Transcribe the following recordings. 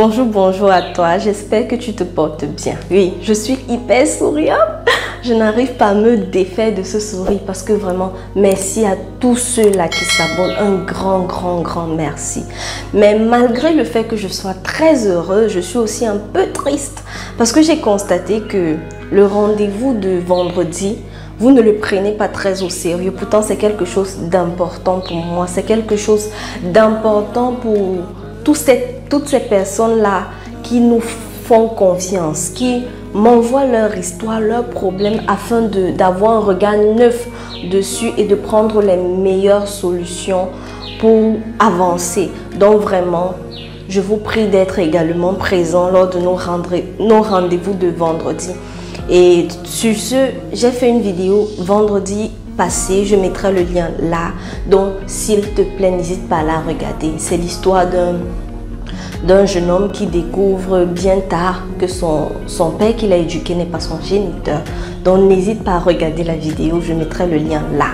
Bonjour, bonjour à toi. J'espère que tu te portes bien. Oui, je suis hyper souriante. Je n'arrive pas à me défaire de ce sourire parce que vraiment, merci à tous ceux-là qui s'abonnent. Un grand merci. Mais malgré le fait que je sois très heureuse, je suis aussi un peu triste parce que j'ai constaté que le rendez-vous de vendredi, vous ne le prenez pas très au sérieux. Pourtant, c'est quelque chose d'important pour moi. C'est quelque chose d'important pour toutes ces personnes-là qui nous font confiance, qui m'envoient leur histoire, leurs problèmes afin d'avoir un regard neuf dessus et de prendre les meilleures solutions pour avancer. Donc vraiment, je vous prie d'être également présent lors de nos rendez-vous de vendredi. Et sur ce, j'ai fait une vidéo vendredi passé, je mettrai le lien là. Donc s'il te plaît, n'hésite pas à la regarder. C'est l'histoire d'un jeune homme qui découvre bien tard que son père qu'il a éduqué n'est pas son géniteur. Donc n'hésite pas à regarder la vidéo, je mettrai le lien là.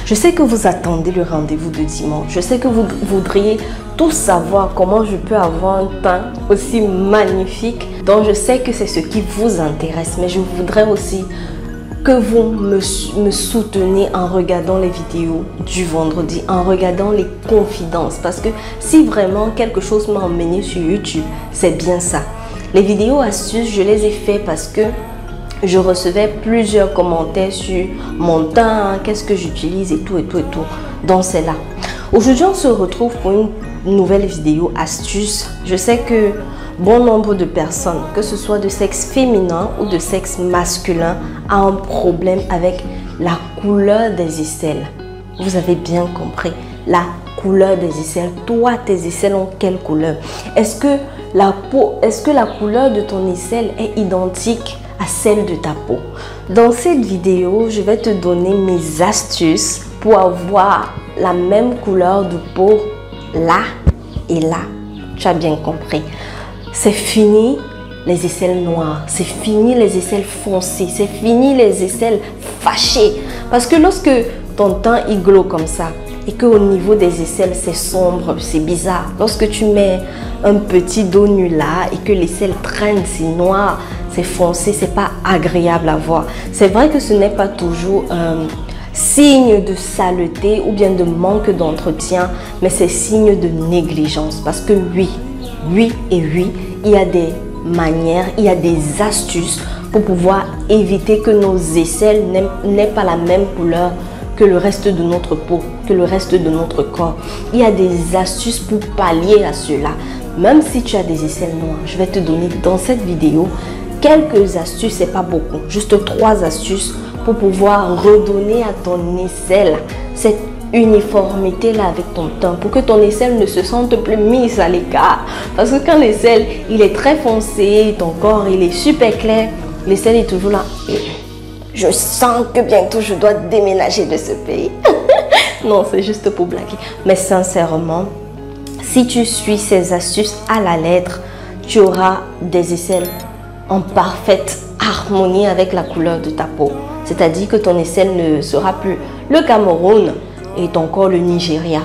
Je sais que vous attendez le rendez-vous de dimanche. Je sais que vous voudriez tout savoir comment je peux avoir un teint aussi magnifique. Donc je sais que c'est ce qui vous intéresse, mais je voudrais aussi que vous me soutenez en regardant les vidéos du vendredi, en regardant les confidences. Parce que si vraiment quelque chose m'a emmené sur YouTube, c'est bien ça. Les vidéos astuces, je les ai fait parce que je recevais plusieurs commentaires sur mon teint, qu'est-ce que j'utilise et tout. Donc c'est là. Aujourd'hui, on se retrouve pour une nouvelle vidéo astuce. Je sais que bon nombre de personnes, que ce soit de sexe féminin ou de sexe masculin, a un problème avec la couleur des aisselles. Vous avez bien compris, la couleur des aisselles. Toi, tes aisselles ont quelle couleur? Est-ce que la couleur de ton aisselle est identique à celle de ta peau? Dans cette vidéo, je vais te donner mes astuces pour avoir la même couleur de peau là et là. Tu as bien compris. C'est fini les aisselles noires, c'est fini les aisselles foncées, c'est fini les aisselles fâchées. Parce que lorsque ton teint il glow comme ça et qu'au niveau des aisselles c'est sombre, c'est bizarre. Lorsque tu mets un petit dos nu là et que l'aisselle traîne, c'est noir, c'est foncé, c'est pas agréable à voir. C'est vrai que ce n'est pas toujours signe de saleté ou bien de manque d'entretien, mais c'est signe de négligence. Parce que oui, il y a des manières, il y a des astuces pour pouvoir éviter que nos aisselles n'aient pas la même couleur que le reste de notre peau, que le reste de notre corps. Il y a des astuces pour pallier à cela. Même si tu as des aisselles noires, je vais te donner dans cette vidéo quelques astuces, c'est pas beaucoup, juste 3 astuces pour pouvoir redonner à ton aisselle cette uniformité là avec ton teint, pour que ton aisselle ne se sente plus mise à l'écart. Parce que quand l'aisselle il est très foncé, ton corps il est super clair, l'aisselle est toujours là. Je sens que bientôt je dois déménager de ce pays. Non, c'est juste pour blaguer. Mais sincèrement, si tu suis ces astuces à la lettre, tu auras des aisselles en parfaite harmonie avec la couleur de ta peau. C'est-à-dire que ton aisselle ne sera plus le Cameroun et ton corps le Nigeria.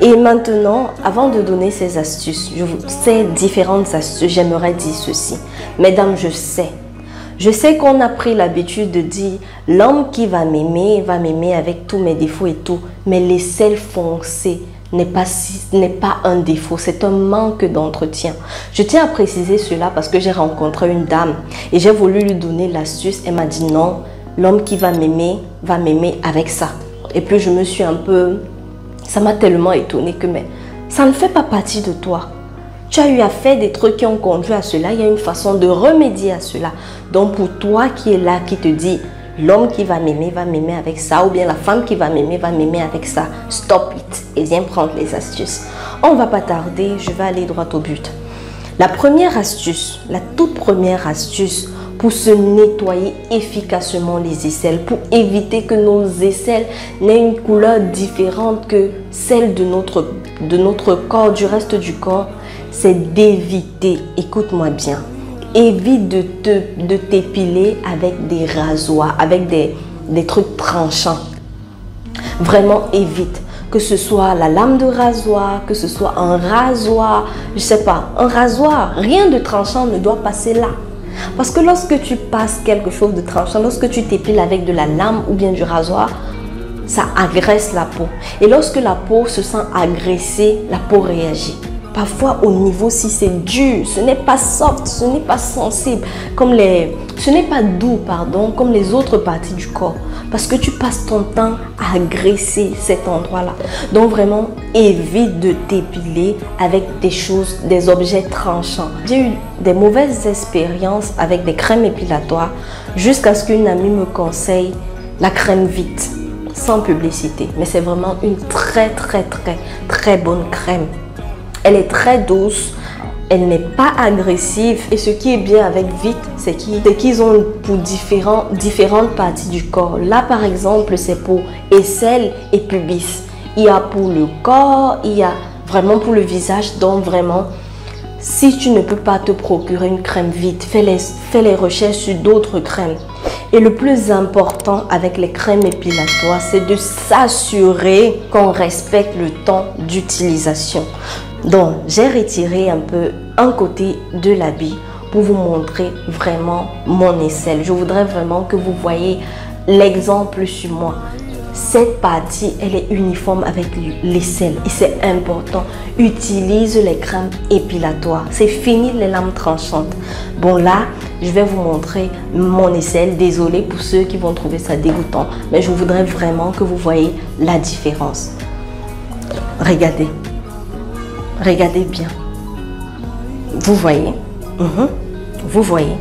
Et maintenant, avant de donner ces astuces, ces différentes astuces, j'aimerais dire ceci. Mesdames, je sais qu'on a pris l'habitude de dire l'homme qui va m'aimer avec tous mes défauts et tout, mais l'aisselle foncée n'est pas un défaut, c'est un manque d'entretien. Je tiens à préciser cela parce que j'ai rencontré une dame et j'ai voulu lui donner l'astuce. Elle m'a dit non, l'homme qui va m'aimer avec ça. Et puis je me suis ça m'a tellement étonnée que mais ça ne fait pas partie de toi. Tu as eu à faire des trucs qui ont conduit à cela, il y a une façon de remédier à cela. Donc pour toi qui est là, qui te dit l'homme qui va m'aimer avec ça, ou bien la femme qui va m'aimer avec ça, stop it et viens prendre les astuces. On ne va pas tarder, je vais aller droit au but. La première astuce, la toute première astuce pour se nettoyer efficacement les aisselles, pour éviter que nos aisselles n'aient une couleur différente que celle de notre corps, du reste du corps, c'est d'éviter, écoute-moi bien, évite de t'épiler avec des rasoirs, avec des trucs tranchants. Vraiment évite. que ce soit la lame de rasoir, que ce soit un rasoir, je sais pas, un rasoir, rien de tranchant ne doit passer là. Parce que lorsque tu passes quelque chose de tranchant, lorsque tu t'épiles avec de la lame ou bien du rasoir, ça agresse la peau. Et lorsque la peau se sent agressée, la peau réagit. Parfois au niveau, si c'est dur, ce n'est pas soft, ce n'est pas sensible, ce n'est pas doux, pardon, comme les autres parties du corps. Parce que tu passes ton temps à agresser cet endroit-là. Donc vraiment, évite de t'épiler avec des choses, des objets tranchants. J'ai eu des mauvaises expériences avec des crèmes épilatoires jusqu'à ce qu'une amie me conseille la crème Vite, sans publicité. Mais c'est vraiment une très bonne crème. Elle est très douce, elle n'est pas agressive. Et ce qui est bien avec Vite, c'est qu'ils ont pour différentes parties du corps. Là, par exemple, c'est pour aisselle et pubis. Il y a pour le corps, il y a vraiment pour le visage. Donc vraiment, si tu ne peux pas te procurer une crème Vite, fais les recherches sur d'autres crèmes. Et le plus important avec les crèmes épilatoires, c'est de s'assurer qu'on respecte le temps d'utilisation. Donc, j'ai retiré un peu un côté de l'habit pour vous montrer vraiment mon aisselle. Je voudrais vraiment que vous voyez l'exemple sur moi. Cette partie, elle est uniforme avec l'aisselle et c'est important. Utilise les crèmes épilatoires. C'est fini les lames tranchantes. Bon là, je vais vous montrer mon aisselle. Désolée pour ceux qui vont trouver ça dégoûtant, mais je voudrais vraiment que vous voyez la différence. Regardez. Regardez bien. Vous voyez? Vous voyez?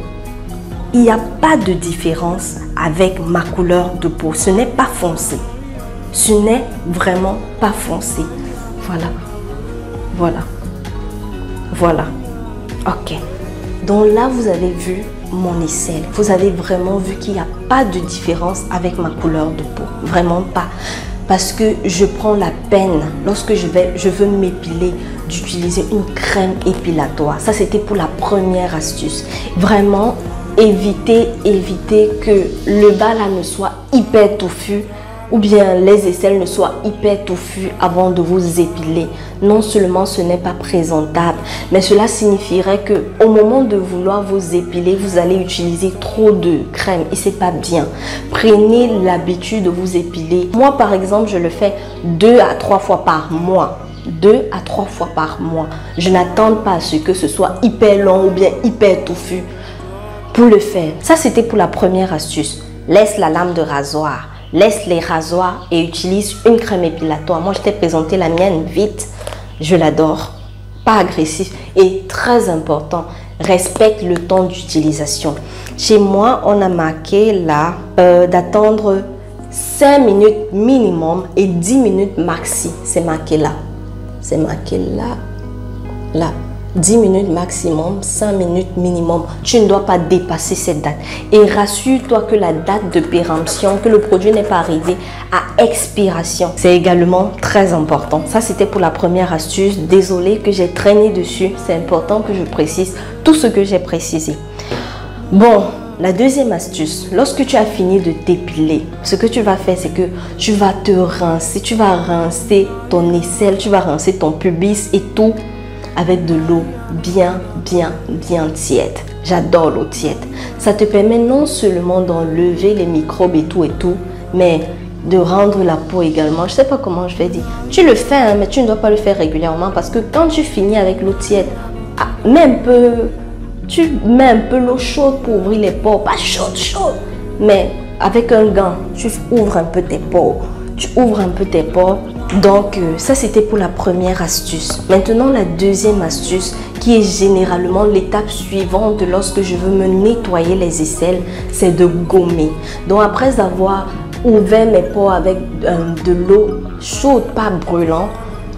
Il n'y a pas de différence avec ma couleur de peau. Ce n'est pas foncé. Ce n'est vraiment pas foncé. Voilà. Voilà. Voilà. Ok. Donc là, vous avez vu mon aisselle. Vous avez vraiment vu qu'il n'y a pas de différence avec ma couleur de peau. Vraiment pas. Parce que je prends la peine, lorsque je veux m'épiler, d'utiliser une crème épilatoire. Ça, c'était pour la première astuce. Vraiment, évitez que le bas là ne soit hyper touffu ou bien les aisselles ne soient hyper touffues avant de vous épiler. Non seulement ce n'est pas présentable, mais cela signifierait que au moment de vouloir vous épiler, vous allez utiliser trop de crème et c'est pas bien. Prenez l'habitude de vous épiler. Moi par exemple, je le fais 2 à 3 fois par mois. 2 à 3 fois par mois. Je n'attends pas à ce que ce soit hyper long ou bien hyper touffu pour le faire. Ça, c'était pour la première astuce. Laisse la lame de rasoir. Laisse les rasoirs et utilise une crème épilatoire. Moi, je t'ai présenté la mienne Vite. Je l'adore. Pas agressif et très important. Respecte le temps d'utilisation. Chez moi, on a marqué là d'attendre 5 minutes minimum et 10 minutes maxi. C'est marqué là. C'est marqué là. Là. 10 minutes maximum, 5 minutes minimum. Tu ne dois pas dépasser cette date. Et rassure-toi que la date de péremption, que le produit n'est pas arrivé à expiration. C'est également très important. Ça, c'était pour la première astuce. Désolée que j'ai traîné dessus. C'est important que je précise tout ce que j'ai précisé. Bon, la deuxième astuce, lorsque tu as fini de t'épiler, ce que tu vas faire, c'est que tu vas te rincer. Tu vas rincer ton aisselle, tu vas rincer ton pubis et tout avec de l'eau bien tiède. J'adore l'eau tiède. Ça te permet non seulement d'enlever les microbes et tout, mais de rendre la peau également. Je ne sais pas comment je vais dire. Tu le fais, hein, mais tu ne dois pas le faire régulièrement parce que quand tu finis avec l'eau tiède, tu mets un peu l'eau chaude pour ouvrir les pores. Pas chaude, mais avec un gant, tu ouvres un peu tes pores. Donc, ça, c'était pour la première astuce. Maintenant, la deuxième astuce, qui est généralement l'étape suivante de lorsque je veux me nettoyer les aisselles, c'est de gommer. Donc, après avoir ouvert mes pores avec de l'eau chaude, pas brûlante,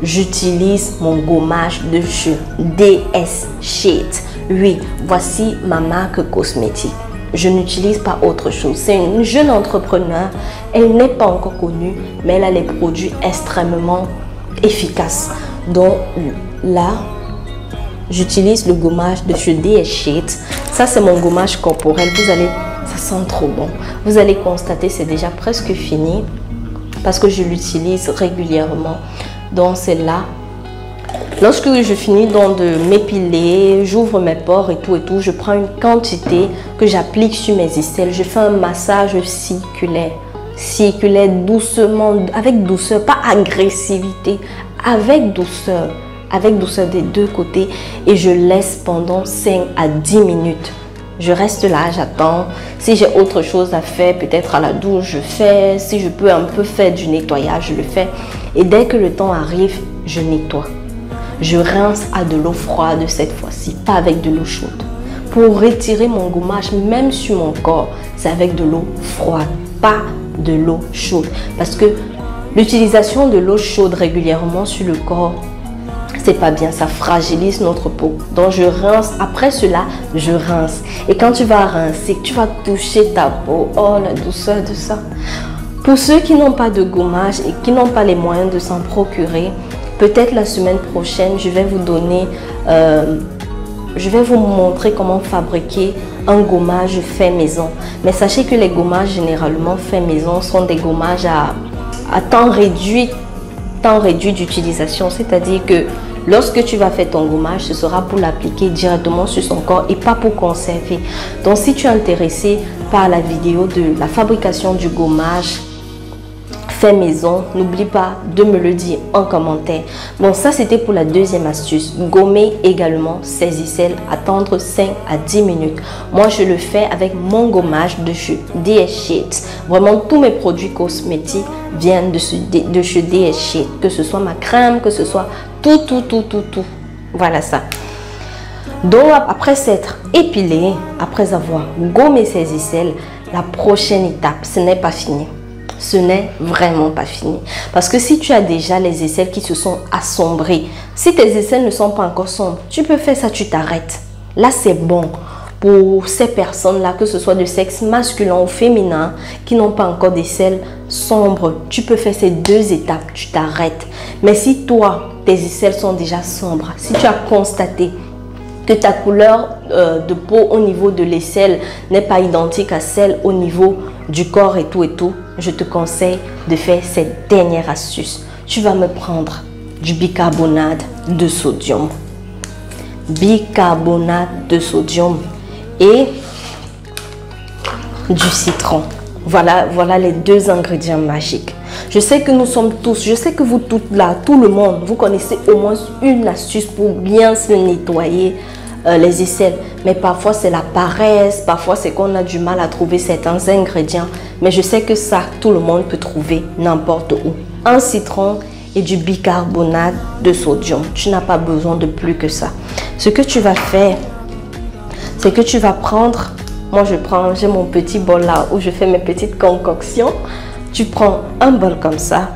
j'utilise mon gommage de cheveux DS Sheet. Oui, voici ma marque cosmétique. Je n'utilise pas autre chose. C'est une jeune entrepreneur. Elle n'est pas encore connue, mais elle a les produits extrêmement efficaces. Donc là, j'utilise le gommage de chez DS Sheet. Ça, c'est mon gommage corporel. Ça sent trop bon. Vous allez constater, c'est déjà presque fini. parce que je l'utilise régulièrement. Donc c'est là. Lorsque je finis donc de m'épiler, j'ouvre mes pores et tout, je prends une quantité que j'applique sur mes aisselles. Je fais un massage circulaire doucement, avec douceur, pas agressivité, avec douceur des deux côtés, et je laisse pendant 5 à 10 minutes. Je reste là, j'attends. Si j'ai autre chose à faire, peut-être à la douche, je fais. Si je peux un peu faire du nettoyage, je le fais. Et dès que le temps arrive, je nettoie. Je rince à de l'eau froide cette fois-ci, pas avec de l'eau chaude. Pour retirer mon gommage, même sur mon corps, c'est avec de l'eau froide, pas de l'eau chaude. Parce que l'utilisation de l'eau chaude régulièrement sur le corps, c'est pas bien, ça fragilise notre peau. Donc je rince, après cela, je rince. Et quand tu vas rincer, tu vas toucher ta peau. Oh, la douceur de ça. Pour ceux qui n'ont pas de gommage et qui n'ont pas les moyens de s'en procurer, peut-être la semaine prochaine, je vais vous donner, je vais vous montrer comment fabriquer un gommage fait maison. Mais sachez que les gommages généralement faits maison sont des gommages à temps réduit d'utilisation. C'est-à-dire que lorsque tu vas faire ton gommage, ce sera pour l'appliquer directement sur son corps et pas pour conserver. Donc si tu es intéressé par la vidéo de la fabrication du gommage fait maison, n'oublie pas de me le dire en commentaire. Bon, ça c'était pour la deuxième astuce. Gommer également ses aisselles, attendre 5 à 10 minutes. Moi je le fais avec mon gommage de chez DS Sheets. Vraiment tous mes produits cosmétiques viennent de chez DS Sheets. Que ce soit ma crème, que ce soit tout. Voilà ça. Donc après s'être épilé, après avoir gommé ses aisselles, la prochaine étape, ce n'est pas fini. Ce n'est vraiment pas fini. Parce que si tu as déjà les aisselles qui se sont assombrées, si tes aisselles ne sont pas encore sombres, tu peux faire ça, tu t'arrêtes. Là, c'est bon pour ces personnes-là, que ce soit de sexe masculin ou féminin, qui n'ont pas encore d'aisselles sombres. Tu peux faire ces 2 étapes, tu t'arrêtes. Mais si toi, tes aisselles sont déjà sombres, si tu as constaté que ta couleur de peau au niveau de l'aisselle n'est pas identique à celle au niveau du corps et tout, je te conseille de faire cette dernière astuce. Tu vas me prendre du bicarbonate de sodium. Bicarbonate de sodium et du citron. Voilà les 2 ingrédients magiques. Je sais que nous sommes tous, je sais que vous toutes là, tout le monde, vous connaissez au moins une astuce pour bien se nettoyer les aisselles. Mais parfois c'est la paresse, parfois c'est qu'on a du mal à trouver certains ingrédients. Mais je sais que ça, tout le monde peut trouver n'importe où. Un citron et du bicarbonate de sodium. Tu n'as pas besoin de plus que ça. Ce que tu vas faire, c'est que tu vas prendre, moi j'ai mon petit bol là où je fais mes petites concoctions. Tu prends un bol comme ça.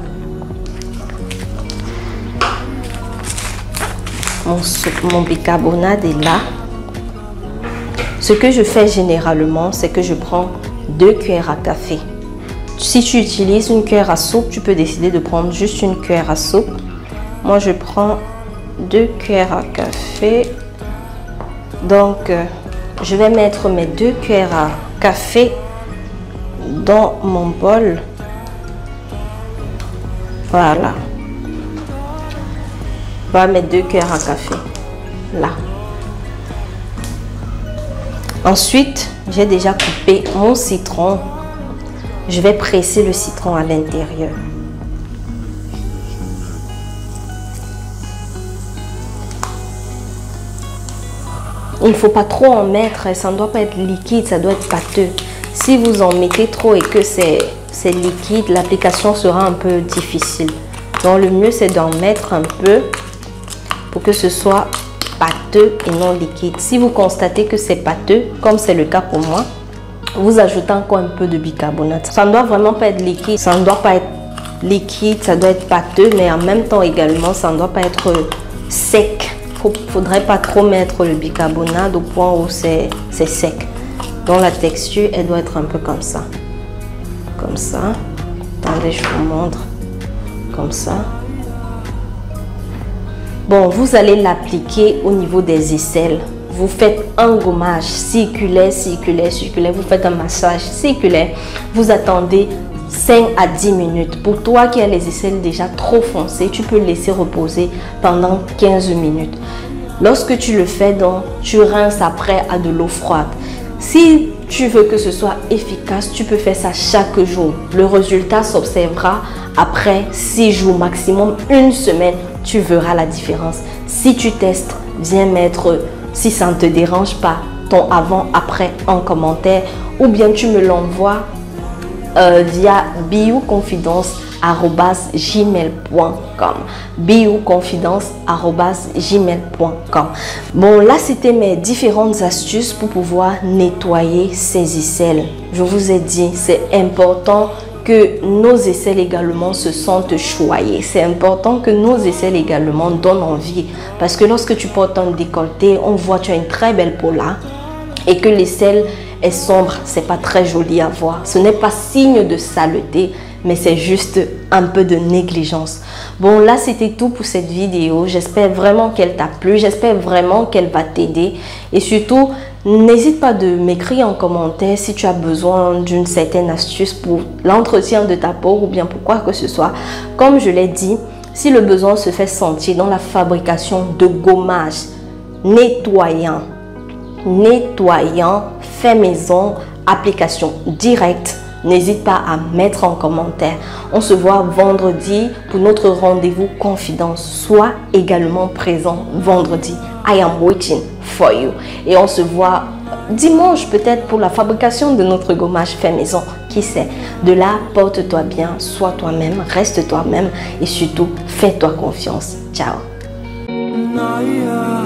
Mon bicarbonate est là. Ce que je fais généralement, c'est que je prends 2 cuillères à café. Si tu utilises une cuillère à soupe, tu peux décider de prendre juste une cuillère à soupe. Moi, je prends 2 cuillères à café. Donc, je vais mettre mes 2 cuillères à café dans mon bol. Voilà. Je vais mettre 2 cuillères à café. Là. Ensuite, j'ai déjà coupé mon citron. Je vais presser le citron à l'intérieur. Il ne faut pas trop en mettre, ça ne doit pas être liquide, ça doit être pâteux. Si vous en mettez trop et que c'est liquide, l'application sera un peu difficile. Donc le mieux c'est d'en mettre un peu pour que ce soit pâteux et non liquide. Si vous constatez que c'est pâteux, comme c'est le cas pour moi, vous ajoutez encore un peu de bicarbonate. Ça ne doit vraiment pas être liquide, ça ne doit pas être liquide, ça doit être pâteux, mais en même temps également, ça ne doit pas être sec. Il ne faudrait pas trop mettre le bicarbonate au point où c'est sec. Donc la texture, elle doit être un peu comme ça. Comme ça. Attendez, je vous montre. Comme ça. Bon, vous allez l'appliquer au niveau des aisselles. Vous faites un gommage circulaire, circulaire, circulaire. Vous faites un massage circulaire. Vous attendez 5 à 10 minutes. Pour toi qui as les aisselles déjà trop foncées, tu peux laisser reposer pendant 15 minutes. Lorsque tu le fais donc, tu rinces après à de l'eau froide. Si tu veux que ce soit efficace, tu peux faire ça chaque jour. Le résultat s'observera après 6 jours, maximum une semaine. Tu verras la différence. Si tu testes, viens mettre, si ça ne te dérange pas, ton avant-après en commentaire, ou bien tu me l'envoies via bioconfidence@gmail.com. bioconfidence@gmail.com. Bon, là c'était mes différentes astuces pour pouvoir nettoyer ces aisselles. Je vous ai dit, c'est important que nos aisselles également se sentent choyées. C'est important que nos aisselles également donnent envie. Parce que lorsque tu portes un décolleté, on voit que tu as une très belle peau là et que l'aisselle est sombre, c'est pas très joli à voir. Ce n'est pas signe de saleté, mais c'est juste un peu de négligence. Bon, là c'était tout pour cette vidéo. J'espère vraiment qu'elle t'a plu, j'espère vraiment qu'elle va t'aider. Et surtout, n'hésite pas de m'écrire en commentaire si tu as besoin d'une certaine astuce pour l'entretien de ta peau ou bien pour quoi que ce soit. Comme je l'ai dit, si le besoin se fait sentir dans la fabrication de gommage nettoyant, fait maison, application directe, n'hésite pas à mettre en commentaire. On se voit vendredi pour notre rendez-vous confidence. Sois également présent vendredi. I am waiting for you. Et on se voit dimanche peut-être pour la fabrication de notre gommage fait maison. Qui sait? De là, porte-toi bien, sois toi-même, reste toi-même et surtout, fais-toi confiance. Ciao. Naya